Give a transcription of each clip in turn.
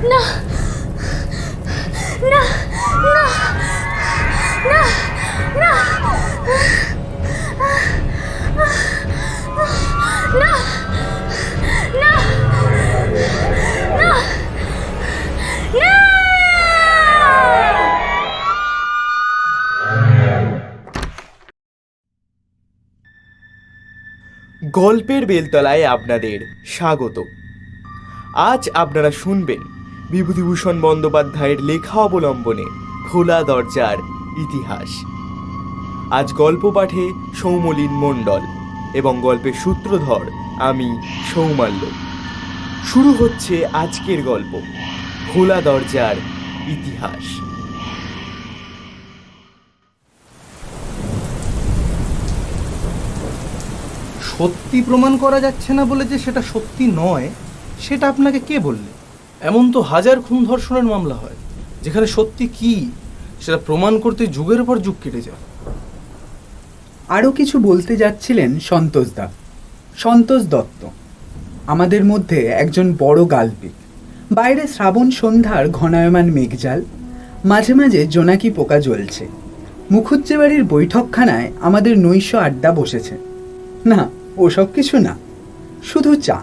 না না না না না না না না। গল্পের বেলতলায় আপনাদের স্বাগত। আজ আপনারা শুনবেন বিভূতিভূষণ বন্দ্যোপাধ্যায়ের লেখা অবলম্বনে খোলা দরজার ইতিহাস। আজ গল্প পাঠে সৌমলীন মণ্ডল এবং গল্পের সূত্রধর আমি সৌমাল্য। শুরু হচ্ছে আজকের গল্প, খোলা দরজার ইতিহাস। সত্যি প্রমাণ করা যাচ্ছে না বলে যে সেটা সত্যি নয়, সেটা আপনাকে কে বললে? এমন তো হাজার খুন ধর্ষণের মামলা হয় যেখানে সত্যি কি সেটা প্রমাণ করতে যুগের পর যুগ কেটে যায়। আরও কিছু বলতে যাচ্ছিলেন সন্তোষ দত্ত, আমাদের মধ্যে একজন বড় গাল্পিক। বাইরে শ্রাবণ সন্ধ্যার ঘনায়মান মেঘজাল, মাঝে মাঝে জোনাকি পোকা জ্বলছে। মুখুজ্জেবাড়ির বৈঠকখানায় আমাদের নৈশ আড্ডা বসেছে। না, ওসব কিছু না, শুধু চা,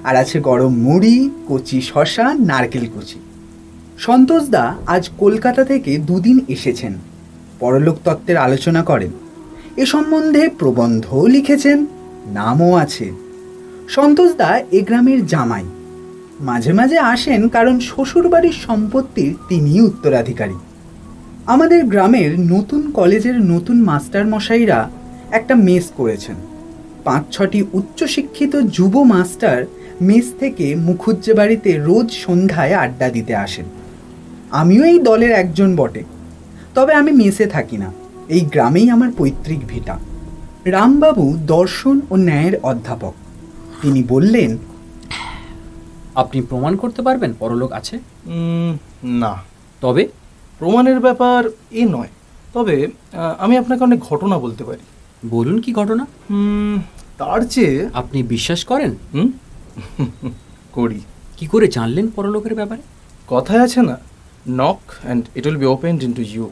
আর আছে গরম মুড়ি, কচি শশা, নারকেল কুচি। সন্তোষদা আজ কলকাতা থেকে দুদিন এসেছেন, পরলোক তত্ত্বের আলোচনা করেন। এ সম্বন্ধে প্রবন্ধও লিখেছেন, নামও আছে। সন্তোষদা এ গ্রামের জামাই, মাঝে মাঝে আসেন কারণ শ্বশুরবাড়ির সম্পত্তির তিনিই উত্তরাধিকারী। আমাদের গ্রামের নতুন কলেজের নতুন মাস্টার মশাইরা একটা মেস করেছেন। 5-6টি উচ্চশিক্ষিত যুব মাস্টার মেস থেকে মুখুজ্জেবাড়িতে রোজ সন্ধ্যায় আড্ডা দিতে আসেন। আমিও এই দলের একজন বটে, তবে আমি মেসে থাকি না, এই গ্রামেই আমার পৈতৃক ভিটা। রামবাবু দর্শন ও ন্যায়ের অধ্যাপক। তিনি বললেন, আপনি প্রমাণ করতে পারবেন পরলোক আছে? না, তবে প্রমাণের ব্যাপার এ নয়, তবে আমি আপনাকে অনেক ঘটনা বলতে পারি। বলুন, কি ঘটনা? তার চেয়ে আপনি বিশ্বাস করেন? করি। কি করে জানলেন পরলোকের ব্যাপারে? কথায় আছে না, knock and it will be opened into you.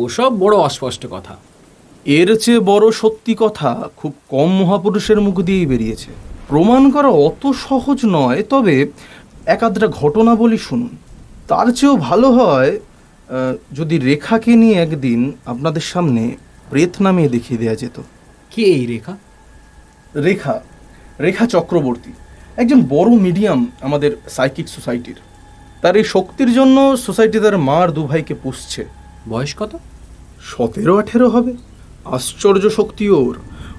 ওসব বড় অস্পষ্ট কথা। এর চেয়ে বড় সত্যি কথা খুব কম মহাপুরুষের মুখ দিয়েই বেরিয়েছে। প্রমাণ করা অত সহজ নয়, তবে এক-আধটা ঘটনা বলি শুনুন। তার চেয়েও ভালো হয় যদি রেখাকে নিয়ে একদিন আপনাদের সামনে প্রেত নামিয়ে দেখিয়ে দেওয়া যেত। কে এই রেখা? রেখা চক্রবর্তী একজন বড় মিডিয়াম আমাদের সাইকিক সোসাইটির। তার এই শক্তির জন্য সোসাইটি তার মার দু ভাইকে পুষছে। বয়স কত? 17-18 হবে। আশ্চর্য শক্তি ওর।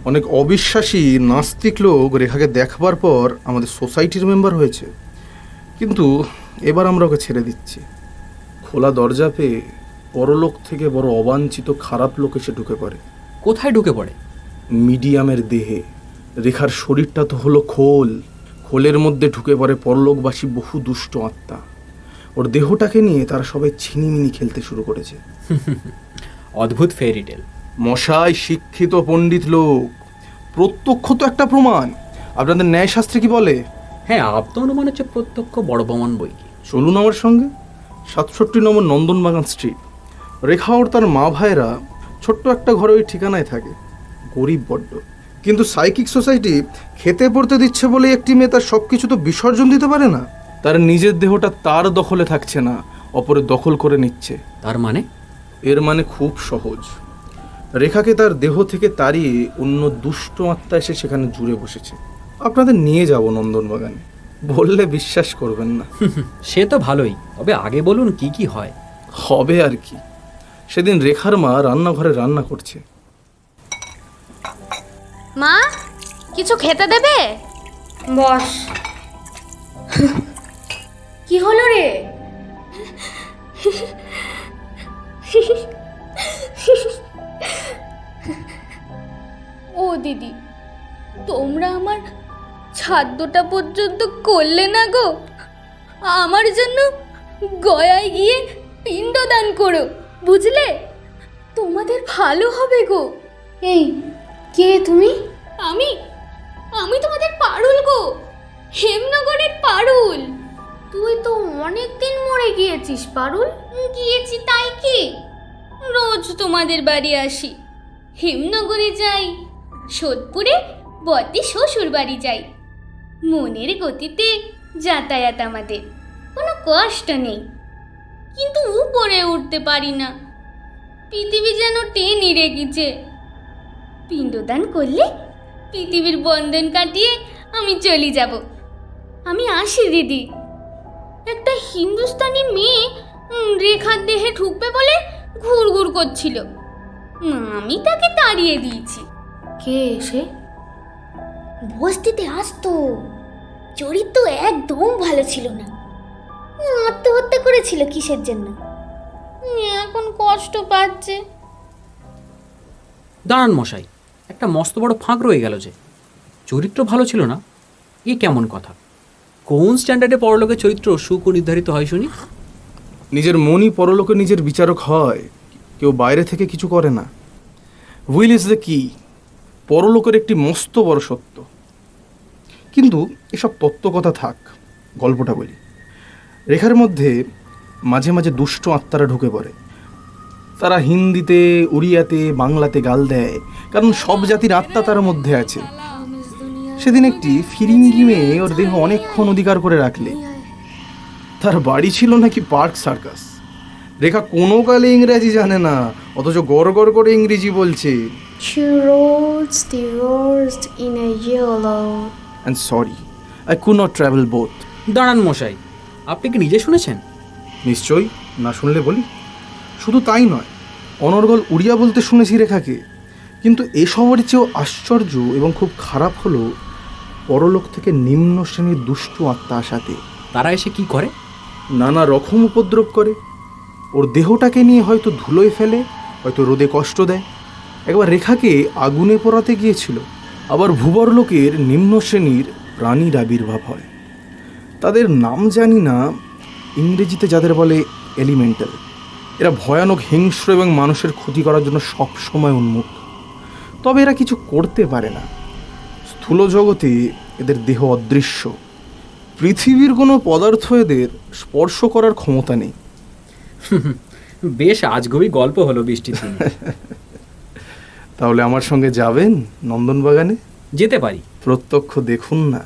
অনেক অবিশ্বাসী নাস্তিক লোক রেখাকে দেখবার পর আমাদের সোসাইটির মেম্বার হয়েছে, কিন্তু এবার আমরা ওকে ছেড়ে দিচ্ছি। খোলা দরজা পেয়ে পরলোক থেকে বড় অবাঞ্ছিত খারাপ লোক এসে ঢুকে পড়ে। কোথায় ঢুকে পড়ে? মিডিয়ামের দেহে। রেখার শরীরটা তো হলো খোলের মধ্যে ঢুকে পড়ে পরলোকবাসী বহু দুষ্ট আত্মা। ওর দেহটাকে নিয়ে তারা সবাই ছিনিমিনি খেলতে শুরু করেছে। অদ্ভুত ফেয়ারি টেল। মশাই শিক্ষিত পণ্ডিত লোক, প্রত্যক্ষ তো একটা প্রমাণ। আপনাদের ন্যায়শাস্ত্রে কি বলে? হ্যাঁ, আপ্ত অনুমান হচ্ছে প্রত্যক্ষ, বড় প্রমাণ বই কি। চলুন আমার সঙ্গে। 67 নম্বর নন্দনবাগান স্ট্রিট। রেখা ওর তার মা ভাইরা ছোট্ট একটা ঘরে ওই ঠিকানায় থাকে। গরিব বড্ড, কিন্তু সাইকিক সোসাইটি খেতে পড়তে দিচ্ছে বলে একটি মেয়ে তার সব কিছু তো বিসর্জন দিতে পারে না। তার নিজের দেহটা তার দখলে থাকছে না, অপরের দখল করে নিচ্ছে। তার মানে? এর মানে খুব সহজ। রেখাকে তার দেহ থেকে তাড়িয়ে অন্য দুষ্ট আত্মা এসে সেখানে জুড়ে বসেছে। আপনাদের নিয়ে যাব নন্দনবাগানে, বললে বিশ্বাস করবেন না। সে তো ভালোই, তবে আগে বলুন কি কি হয়। হবে আর কি। সেদিন রেখার মা রান্নাঘরে রান্না করছে। মা, কিছু খেতে দেবে? বস। কি হলো রে? ও দিদি, তোমরা আমার ছাদ্যটা পর্যন্ত করলে না গো। আমার জন্য গয়ায় গিয়ে পিণ্ডদান করো, বুঝলে? তোমাদের ভালো হবে গো। এই, কে তুমি? আমি তোমাদের পারুল গো, হেমনগরের পারুল। তুই তো অনেক দিন মরে গিয়েছিস পারুল। গিয়েছি তাই কি, রোজ তোমাদের বাড়ি আসি, হেমনগরে যাই, সোদপুরে বদ্দি শ্বশুর বাড়ি যাই। মনের গতিতে যাতায়াত আমাদের, কোনো কষ্ট নেই। কিন্তু উপরে উঠতে পারি না, পৃথিবী যেন টেনে রেখেছে। পিণ্ডদান করলে পৃথিবীর বন্ধন কাটিয়ে আমি চলে যাব। আমি আসি দিদি। একটা হিন্দুস্তানি মেয়ে রেখার দেহে ঢুকবে বলে ঘুরঘুর করছিল, আমি তাকে তাড়িয়ে দিয়েছি। কে এসে? বস্তিতে আসতো, চরিত্র একদম ভালো ছিল না, আত্মহত্যা করেছিল কিসের জন্য, এখন কষ্ট পাচ্ছে। দাঁড়ান মশাই, একটা মস্ত বড় ফাঁক রয়ে গেল যে। চরিত্র ভালো ছিল না, এ কেমন কথা? কোন স্ট্যান্ডার্ডে পরলোকের চরিত্র সুনির্ধারিত হয় শুনি? নিজের মনই পরলোকে নিজের বিচারক হয়, কেউ বাইরে থেকে কিছু করে না। উইল ইজ দ্য কি, পরলোকের একটি মস্ত বড় সত্য। কিন্তু এসব তত্ত্ব কথা থাক, গল্পটা বলি। রেখার মধ্যে মাঝে মাঝে দুষ্ট আত্মারা ঢুকে পড়ে। তারা হিন্দিতে, উড়িয়াতে, বাংলাতে গাল দেয়, কারণ সব জাতির আত্মা তার মধ্যে আছে। সেদিন একটি ফিরিঙ্গি মেয়ে ওর দেহ অনেকক্ষণ অধিকার করে রাখলে। তার বাড়ি ছিল নাকি পার্ক সার্কাস। রেখা কোনো কালে ইংরেজি জানে না, অথচ গড় গড় করে ইংরেজি বলছে। She rode divorced in a yellow. And sorry, I could not travel both. দাঁড়ান মশাই, আপনি কি নিজে শুনেছেন? নিশ্চয়ই, না শুনলে বলি। শুধু তাই নয়, অনর্গল উড়িয়া বলতে শুনেছি রেখাকে। কিন্তু এসবের চেয়েও আশ্চর্য এবং খুব খারাপ হলো, পরলোক থেকে নিম্ন শ্রেণীর দুষ্টু আত্মা আসাতে। তারা এসে কি করে? নানা রকম উপদ্রব করে। ওর দেহটাকে নিয়ে হয়তো ধুলোয় ফেলে, হয়তো রোদে কষ্ট দেয়। একবার রেখাকে আগুনে পোড়াতে গিয়েছিল। আবার ভূবরলোকের নিম্ন শ্রেণীর প্রাণীর আবির্ভাব হয়। তাদের নাম জানি না, ইংরেজিতে যাদের বলে এলিমেন্টাল। এরা ভয়ানক, হিংস্র এবং মানুষের ক্ষতি করার জন্য সব সময় উন্মুখ। তবে এরা কিছু করতে পারে না। স্থূল জগতে এদের দেহ অদৃশ্য। পৃথিবীর কোনো পদার্থ এদের স্পর্শ করার ক্ষমতা নেই। বেশ আজগবি গল্প হলো বৃষ্টির দিনে। তাহলে আমার সঙ্গে যাবেন নন্দনবাগানে? যেতে পারি। প্রত্যক্ষ দেখুন না,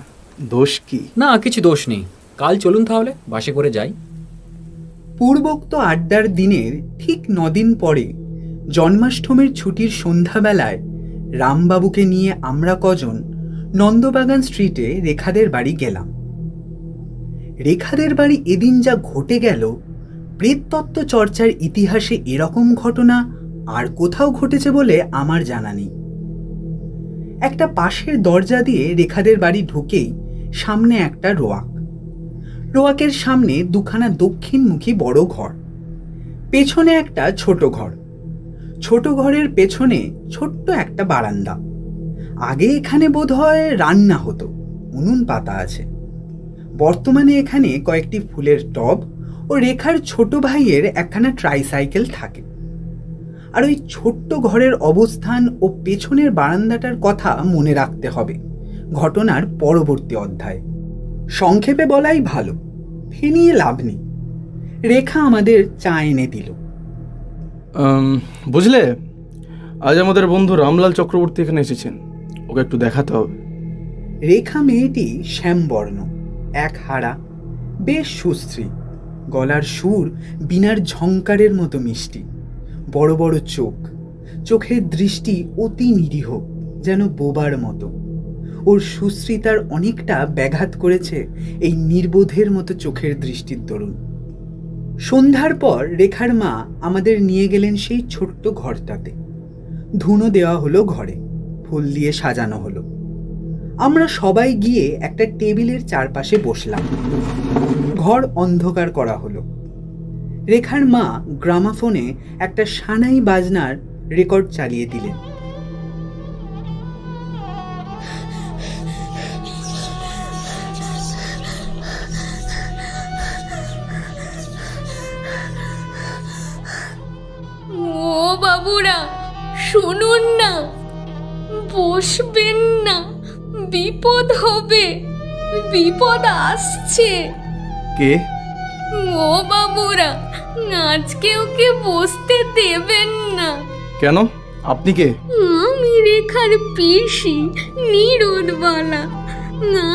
দোষ কি? না, কিছু দোষ নেই। কাল চলুন তাহলে, বাসে করে যাই। পূর্বোক্ত আড্ডার দিনের ঠিক 9 দিন পরে জন্মাষ্টমীর ছুটির সন্ধ্যাবেলায় রামবাবুকে নিয়ে আমরা কজন নন্দবাগান স্ট্রিটে রেখাদের বাড়ি গেলাম। রেখাদের বাড়ি এদিন যা ঘটে গেল, প্রেততত্ত্ব চর্চার ইতিহাসে এরকম ঘটনা আর কোথাও ঘটেছে বলে আমার জানা নেই। একটা পাশের দরজা দিয়ে রেখাদের বাড়ি ঢুকেই সামনে একটা রোয়াক। রোয়াকের সামনে দুখানা দক্ষিণমুখী বড় ঘর, পেছনে একটা ছোট ঘর। ছোট ঘরের পেছনে ছোট্ট একটা বারান্দা। আগে এখানে বোধহয় রান্না হতো, উনুন পাতা আছে। বর্তমানে এখানে কয়েকটি ফুলের টব ও রেখার ছোট ভাইয়ের একখানা ট্রাইসাইকেল থাকে। আর ওই ছোট্ট ঘরের অবস্থান ও পেছনের বারান্দাটার কথা মনে রাখতে হবে ঘটনার পরবর্তী অধ্যায়ে। সংক্ষেপে বলাই ভালো, ফেনিয়ে লাভ নেই। রেখা আমাদের চা এনে দিল। বুঝলে, আজ আমাদের বন্ধু রামলাল চক্রবর্তী এখানে এসেছেন, ওকে একটু দেখাতে হবে। রেখা মেয়েটি শ্যামবর্ণ, এক হাড়া, বেশ সুশ্রী। গলার সুর বীণার ঝংকারের মতো মিষ্টি। বড় বড় চোখ, চোখের দৃষ্টি অতি নিরীহ, যেন বোবার মতো। ওর সুশ্রীতার অনেকটা ব্যাঘাত করেছে এই নির্বোধের মতো চোখের দৃষ্টির দরুন। সন্ধ্যার পর রেখার মা আমাদের নিয়ে গেলেন সেই ছোট্ট ঘরটাতে। ধুনো দেওয়া হলো ঘরে, ফুল দিয়ে সাজানো হলো। আমরা সবাই গিয়ে একটা টেবিলের চারপাশে বসলাম। ঘর অন্ধকার করা হলো। রেখার মা গ্রামাফোনে একটা সানাই বাজনার রেকর্ড চালিয়ে দিলেন। ও বাবুরা, শুনুন না, বসবেন না, বিপদ হবে, বিপদ আসছে। কে? ও বাবুরা, আজকে ওকে বসতে দেবেন না। কেন? আপনি কে? আমি রেখার পিসি নিরোধবালা।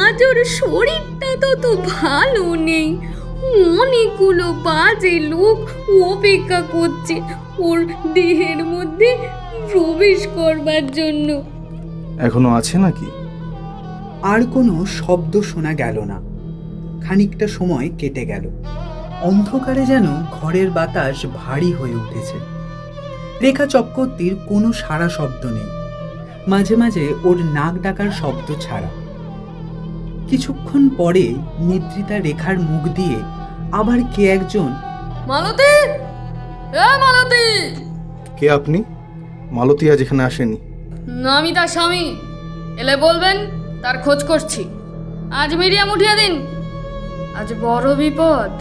আজ ওর শরীরটা তো ভালো নেই। অনেকগুলো বাজে লোক অপেক্ষা করছে ওর দেহের মধ্যে প্রবেশ করবার জন্য। এখনো আছে নাকি? আর কোনো শব্দ শোনা গেল না। খানিকটা সময় কেটে গেল। অন্ধকারে যেন ঘরের বাতাস ভারী হয়ে উঠেছে। রেখা চক্রবর্তীর কোনো সারা শব্দ নেই, মাঝে মাঝে ওর নাক ডাকার শব্দ ছাড়া। কিছুক্ষণ পরে নিদ্রিতা রেখার মুখ দিয়ে আবার কে একজন মালতী, এ মালতী। কে আপনি? মালতী আজ এখানে আসেনি। আমি তার স্বামী, এলে বলবেন তার খোঁজ করছি। আজ মিডিয়াম উঠিয়ে দিন, আজ বড় বিপদ।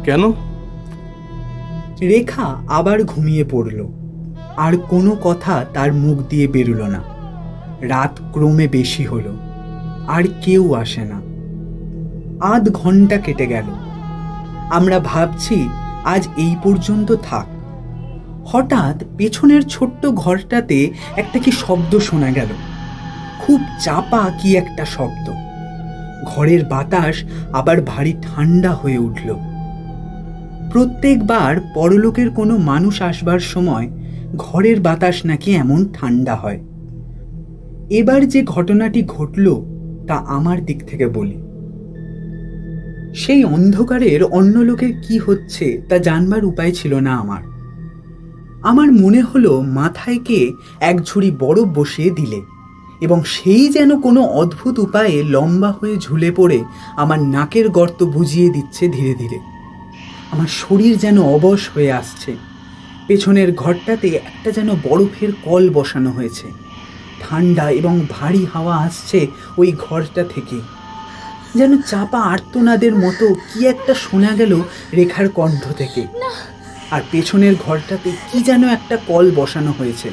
কেন? রেখা আবার ঘুমিয়ে পড়ল। আর কোনো কথা তার মুখ দিয়ে বেরুলো না। রাত ক্রমে বেশি হলো, আর কেউ আসে না। আধ ঘন্টা কেটে গেল। আমরা ভাবছি আজ এই পর্যন্ত থাক। হঠাৎ পেছনের ছোট্ট ঘরটাতে একটা কি শব্দ শোনা গেল। খুব চাপা কি একটা শব্দ। ঘরের বাতাস আবার ভারী ঠান্ডা হয়ে উঠল। প্রত্যেকবার পরলোকের কোনো মানুষ আসবার সময় ঘরের বাতাস নাকি এমন ঠান্ডা হয়। এবার যে ঘটনাটি ঘটল তা আমার দিক থেকে বলি। সেই অন্ধকারের অন্য লোকের কি হচ্ছে তা জানবার উপায় ছিল না আমার। আমার মনে হলো মাথায় কে এক ঝুড়ি বরফ বসিয়ে দিলে এবং সেই যেন কোনো অদ্ভুত উপায়ে লম্বা হয়ে ঝুলে পড়ে আমার নাকের গর্ত বুজিয়ে দিচ্ছে ধীরে ধীরে। আমার শরীর যেন অবশ হয়ে আসছে। পেছনের ঘরটাতে একটা যেন বরফের কল বসানো হয়েছে। ঠান্ডা এবং ভারী হাওয়া আসছে ওই ঘরটা থেকে। যেন চাপা আর্তনাদের মতো কি একটা শোনা গেল রেখার কণ্ঠ থেকে। আর পেছনের ঘরটাতে কি যেন একটা কল বসানো হয়েছে।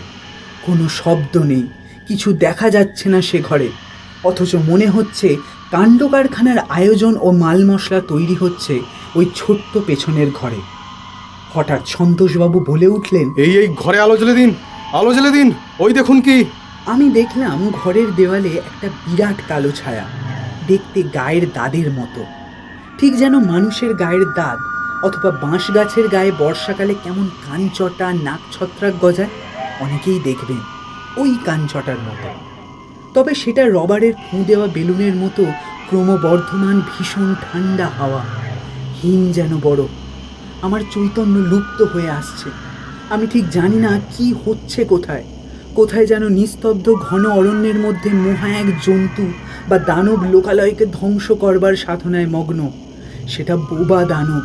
কোনো শব্দ নেই, কিছু দেখা যাচ্ছে না সে ঘরে, অথচ মনে হচ্ছে কাণ্ড কারখানার আয়োজন ও মাল মশলা তৈরি হচ্ছে ওই ছোট্ট পেছনের ঘরে। হঠাৎ সন্তোষবাবু বলে উঠলেন, এই ঘরে আলো জ্বেলে দিন, আলো জ্বেলে দিন। ওই দেখুন কি। আমি দেখলাম ঘরের দেওয়ালে একটা বিরাট কালো ছায়া, দেখতে গায়ের দাদের মতো। ঠিক যেন মানুষের গায়ের দাদ অথবা বাঁশ গাছের গায়ে বর্ষাকালে কেমন কানচটা নাক ছত্রাক গজায়, অনেকেই দেখবেন ওই কানচটার মতো। তবে সেটা রবারের ফুঁ দেওয়া বেলুনের মতো ক্রমবর্ধমান ভীষণ ঠান্ডা হাওয়া, হিম যেন বড়। আমার চৈতন্য লুপ্ত হয়ে আসছে। আমি ঠিক জানি না কি হচ্ছে কোথায়। কোথায় যেন নিস্তব্ধ ঘন অরণ্যের মধ্যে মহা এক জন্তু বা দানব লোকালয়কে ধ্বংস করবার সাধনায় মগ্ন। সেটা বোবা দানব,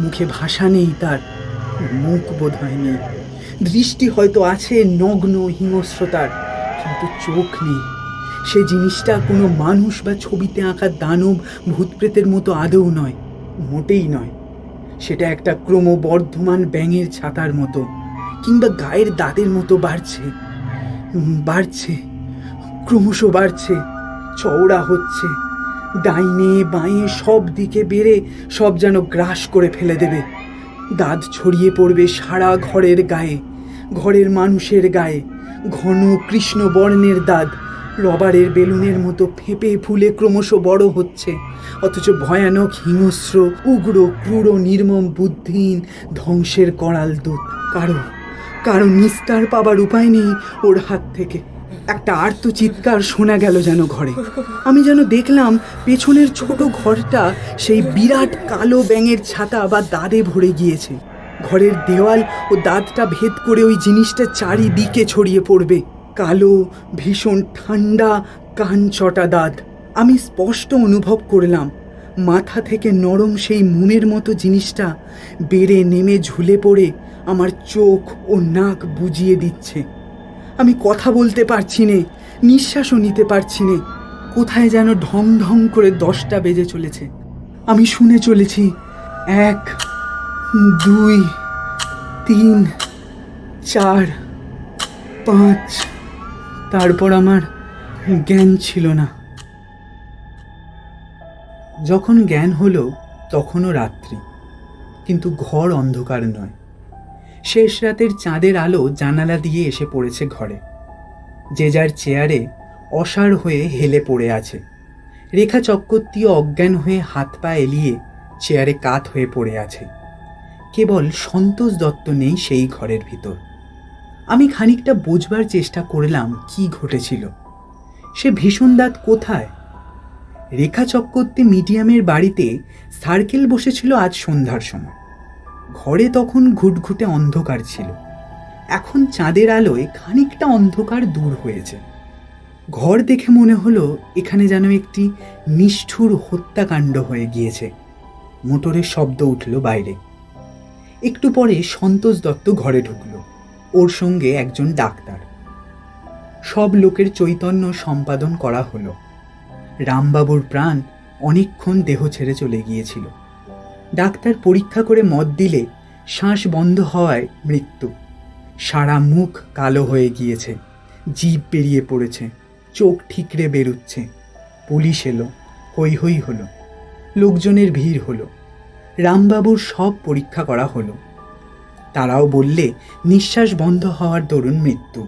মুখে ভাষা নেই, তার মুখ বোধ হয় নেই। দৃষ্টি হয়তো আছে নগ্ন হিংস্রতার, কিন্তু চোখ নেই। সে জিনিসটা কোনো মানুষ বা ছবিতে আঁকা দানব ভূতপ্রেতের মতো আদৌ নয়, মোটেই নয়। সেটা একটা ক্রমবর্ধমান ব্যাঙের ছাতার মতো, কিংবা গায়ের দাঁতের মতো বাড়ছে, বাড়ছে, ক্রমশ বাড়ছে, চওড়া হচ্ছে, ডাইনে বাঁয়ে সব দিকে বেড়ে সব যেন গ্রাস করে ফেলে দেবে। দাঁত ছড়িয়ে পড়বে সারা ঘরের গায়ে, ঘরের মানুষের গায়ে। ঘন কৃষ্ণ বর্ণের দাঁত রবারের বেলুনের মতো ফেঁপে ফুলে ক্রমশ বড় হচ্ছে, অথচ ভয়ানক হিংস্র উগ্র ক্রূর নির্মম বুদ্ধিহীন ধ্বংসের করাল দূত। কারো নিস্তার পাবার উপায় নেই ওর হাত থেকে। একটা আর্ত চিৎকার শোনা গেল যেন ঘরে। আমি যেন দেখলাম পেছনের ছোট ঘরটা সেই বিরাট কালো ব্যাঙের ছাতা বা দাঁতে ভরে গিয়েছে। ঘরের দেওয়াল ও দাঁতটা ভেদ করে ওই জিনিসটা চারিদিকে ছড়িয়ে পড়বে। কালো ভীষণ ঠান্ডা কানচটা দাঁত। আমি স্পষ্ট অনুভব করলাম মাথা থেকে নরম সেই মোমের মতো জিনিসটা বেড়ে নেমে ঝুলে পড়ে আমার চোখ ও নাক বুজিয়ে দিচ্ছে। আমি কথা বলতে পারছি নে, নিঃশ্বাসও নিতে পারছি নে। কোথায় যেন ঢং ঢং করে 10টা বেজে চলেছে। আমি শুনে চলেছি 1, 2, 3, 4, 5। তারপর আমার জ্ঞান ছিল না। যখন জ্ঞান হলো তখনও রাত্রি, কিন্তু ঘর অন্ধকার নয়। শেষ রাতের চাঁদের আলো জানালা দিয়ে এসে পড়েছে ঘরে। যে যার চেয়ারে অসাড় হয়ে হেলে পড়ে আছে। রেখা চক্রবর্তী অজ্ঞান হয়ে হাত পা এলিয়ে চেয়ারে কাত হয়ে পড়ে আছে। কেবল সন্তোষ দত্ত নেই সেই ঘরের ভিতর। আমি খানিকটা বোঝবার চেষ্টা করলাম কি ঘটেছিল। সে ভীষণ দাঁত কোথায়? রেখা চক্রবর্তী মিডিয়ামের বাড়িতে সার্কেল বসেছিল আজ সন্ধ্যার সময়। ঘরে তখন ঘুটঘুটে অন্ধকার ছিল। এখন চাঁদের আলোয় খানিকটা অন্ধকার দূর হয়েছে। ঘর দেখে মনে হলো এখানে যেন একটি নিষ্ঠুর হত্যাকাণ্ড হয়ে গিয়েছে। মোটরের শব্দ উঠল বাইরে। একটু পরে সন্তোষ দত্ত ঘরে ঢুকল, ওর সঙ্গে একজন ডাক্তার। সব লোকের চৈতন্য সম্পাদন করা হলো। রামবাবুর প্রাণ অনেকক্ষণ দেহ ছেড়ে চলে গিয়েছিল। ডাক্তার পরীক্ষা করে মত দিলে শ্বাস বন্ধ হওয়ায় মৃত্যু। সারা মুখ কালো হয়ে গিয়েছে, জিভ বেরিয়ে পড়েছে, চোখ ঠিকরে বেরুচ্ছে। পুলিশ এলো, হৈ হৈ হলো, লোকজনের ভিড় হলো। রামবাবুর সব পরীক্ষা করা হলো। তারাও বললে নিঃশ্বাস বন্ধ হওয়ার দরুন মৃত্যু।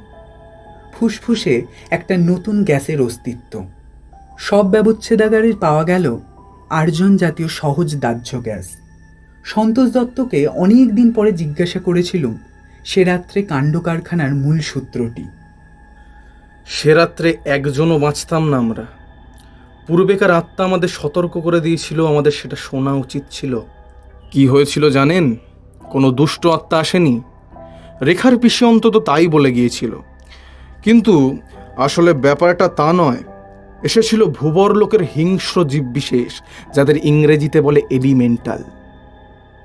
ফুসফুসে একটা নতুন গ্যাসের অস্তিত্ব। সব ব্যবচ্ছেদাগারে পাওয়া গেল আর্জন জাতীয় সহজ দাহ্য গ্যাস। সন্তোষ দত্তকে অনেক দিন পরে জিজ্ঞাসা করেছিলুম সে রাত্রে কাণ্ড কারখানার মূল সূত্রটি। সে রাত্রে একজনও বাঁচতাম না আমরা। পূর্বেকার আত্মা আমাদের সতর্ক করে দিয়েছিল, আমাদের সেটা শোনা উচিত ছিল। কি হয়েছিল জানেন? কোনো দুষ্ট আত্মা আসেনি। রেখার পিসি অন্তত তাই বলে গিয়েছিল। কিন্তু আসলে ব্যাপারটা তা নয়। এসেছিল ভূবর লোকের হিংস্র জীববিশেষ, যাদের ইংরেজিতে বলে এলিমেন্টাল।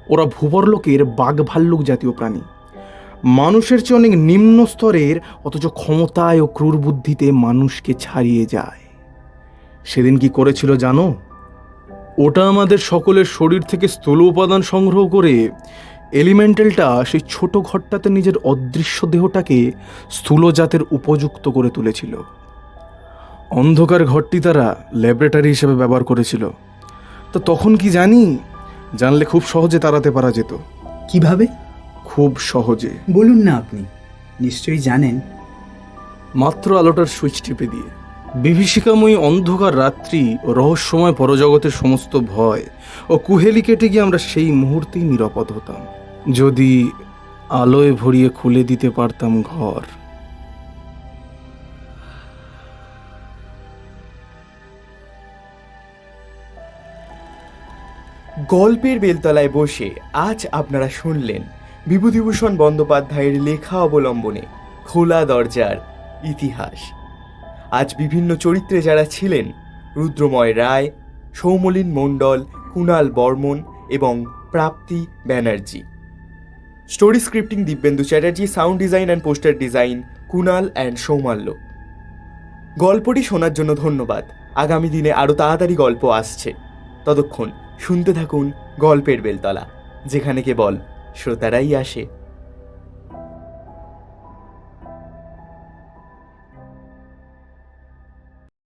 ওরা ভূবর লোকের বাঘ ভাল্লুক জাতীয় প্রাণী। মানুষের চেয়ে অনেক নিম্ন স্তরের, অথচ ক্ষমতায় ও ক্রূর বুদ্ধিতে মানুষকে ছাড়িয়ে যায়। সেদিন কি করেছিল জানো? ওটা আমাদের সকলের শরীর থেকে স্থূল উপাদান সংগ্রহ করে এলিমেন্টালটা সেই ছোট ঘরটাতে নিজের অদৃশ্য দেহটাকে স্থূল জাতের উপযুক্ত করে তুলেছিল। অন্ধকার ঘরটি তারা ল্যাবরেটরি হিসেবে ব্যবহার করেছিল। তো তখন কি জানলে খুব সহজে তাড়াতে পারা যেত। কিভাবে? খুব সহজে। বলুন না, আপনি নিশ্চয়ই জানেন। মাত্র আলোটার সুইচ টিপে দিয়ে। বিভীষিকাময়ী অন্ধকার রাত্রি ও রহস্যময় পরজগতের সমস্ত ভয় ও কুহেলি কেটে গিয়ে আমরা সেই মুহূর্তেই নিরাপদ হতাম, যদি আলোয় ভরিয়ে খুলে দিতে পারতাম ঘর। গল্পের বেলতলায় বসে আজ আপনারা শুনলেন বিভূতিভূষণ বন্দ্যোপাধ্যায়ের লেখা অবলম্বনে খোলা দরজার ইতিহাস। আজ বিভিন্ন চরিত্রে যারা ছিলেন রুদ্রময় রায়, সৌমলীন মণ্ডল, কুণাল বর্মন এবং Prapti Banerjee. Story scripting Dibyendu Chatterjee, sound design and poster design Kunal and Soumalya. গল্পটি শোনার জন্য ধন্যবাদ। আগামী দিনে আরও তাড়াতাড়ি গল্প আসছে। ততক্ষণ শুনতে থাকুন গল্পের বেলতলা, যেখানে কেবল শ্রোতারাই আসে।